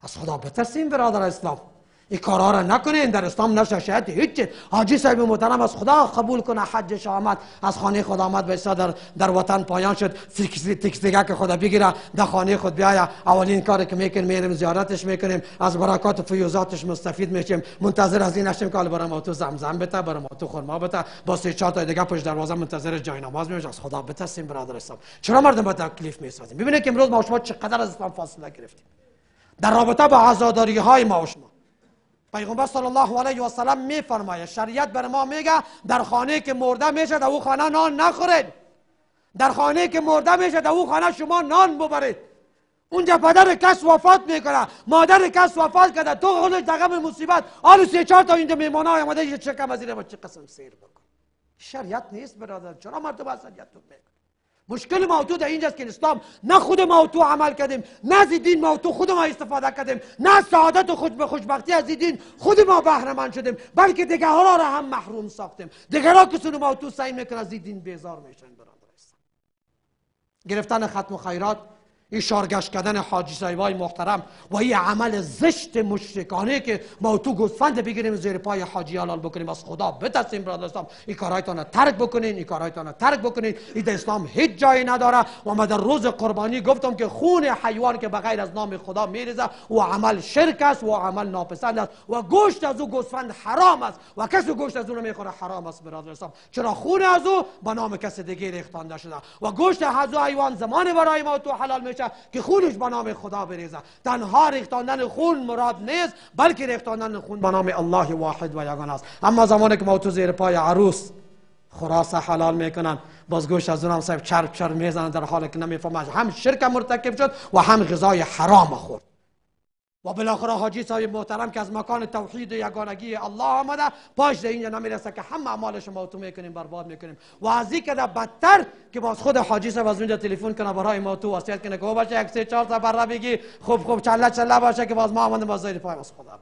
از خدا بترسیم برادر اسلام. این کارها را نکنین. در اسلام نشه شاید هیچ. حاجی صاحب محترم از خدا قبول کنه، حجش آمد، از خانه خدا آمد و در وطن پایان شد، تکس دیگه که خدا بگیره در خانه خود بیاید. اولین کاری که میکنیم میریم زیارتش میکنیم، از برکات و فیوزاتش مستفید میشیم. منتظر از این نشیم که برای ما تو زمزم بده، برای ما تو خرما بده، با 3-4 تا دیگه پشت دروازه منتظر جای نماز میشیم. از خدا بترسیم برادر اسلام. چرا مردم با تکلیف میسازیم؟ ببینید که امروز ما شما چقدر از اسلام فاصله گرفتیم در رابطه با عزاداری های ما و شما. پیغمبر صلی الله علیه و سلم میفرماید شریعت بر ما میگه در خانه که مرده میشه در او خانه نان نخورید. در خانه که مرده میشه در او خانه شما نان ببرید. اونجا پدر کس وفات میکنه، مادر کس وفات کرده، تو خودت در غم مصیبت حالا 3-4 تا اینجا میمونا اومده چه کم از اینه چه قسم سیر بکن. شریعت نیست برادر. چرا مردم از شریعت تو میگن؟ مشکل ما تو در اینجاست که اسلام نه خود ما تو عمل کردیم، نه از دین ما تو خود ما استفاده کردیم، نه سعادت و خوشبختی از دین خود ما بهره مند شدیم، بلکه دیگرها را هم محروم ساختیم. دیگرها که سن ما تو سعی میکنن از دین بیزار میشن برادر اسلام. گرفتن ختم خیرات، این شارگشت کردن حاجی صاحبای محترم و این عمل زشت مشرکانه که ما تو گوسفند بگیریم زیر پای حاجی حلال بکنیم، از خدا بترسیم برادر اسلام. این کارهایتان ترک بکنین، این کارهایتان ترک بکنین. این در اسلام هیچ جایی نداره. و من در روز قربانی گفتم که خون حیوان که بغیر از نام خدا میریزه و عمل شرک است و عمل ناپسند است و گوشت از او گوسفند حرام است و کسی گوشت از او نمیخوره حرام است برادر اسلام. چرا خون از او به نام کسی دیگه ریختانده شده و گوشت از او حیوان زمان برای ما تو حلال میشه که خونش به نام خدا بریزه. تنها ریختاندن خون مراد نیست، بلکه ریختاندن خون به نام الله واحد و یگانه است. اما زمانی که ما تو زیر پای عروس خلاصه حلال میکنن، باز گوشت از اونم صاحب چرب میزنن در حالی که نمیفهمن هم شرک مرتکب شد و هم غذای حرام خورد. و بالاخره حاجی صاحب محترم که از مکان توحید و یگانگی الله آمده، پاش در اینجا نمیرسه که همه اعمالش ما تو میکنیم برباد میکنیم. و از این که بدتر که باز خود حاجی صاحب از اونجا تلفن کنه برای ما تو وصیت کنه که باشه 1-3-4 تا بره بگی خوب چله باشه که باز ما آمدیم باز زیر پای از خدا.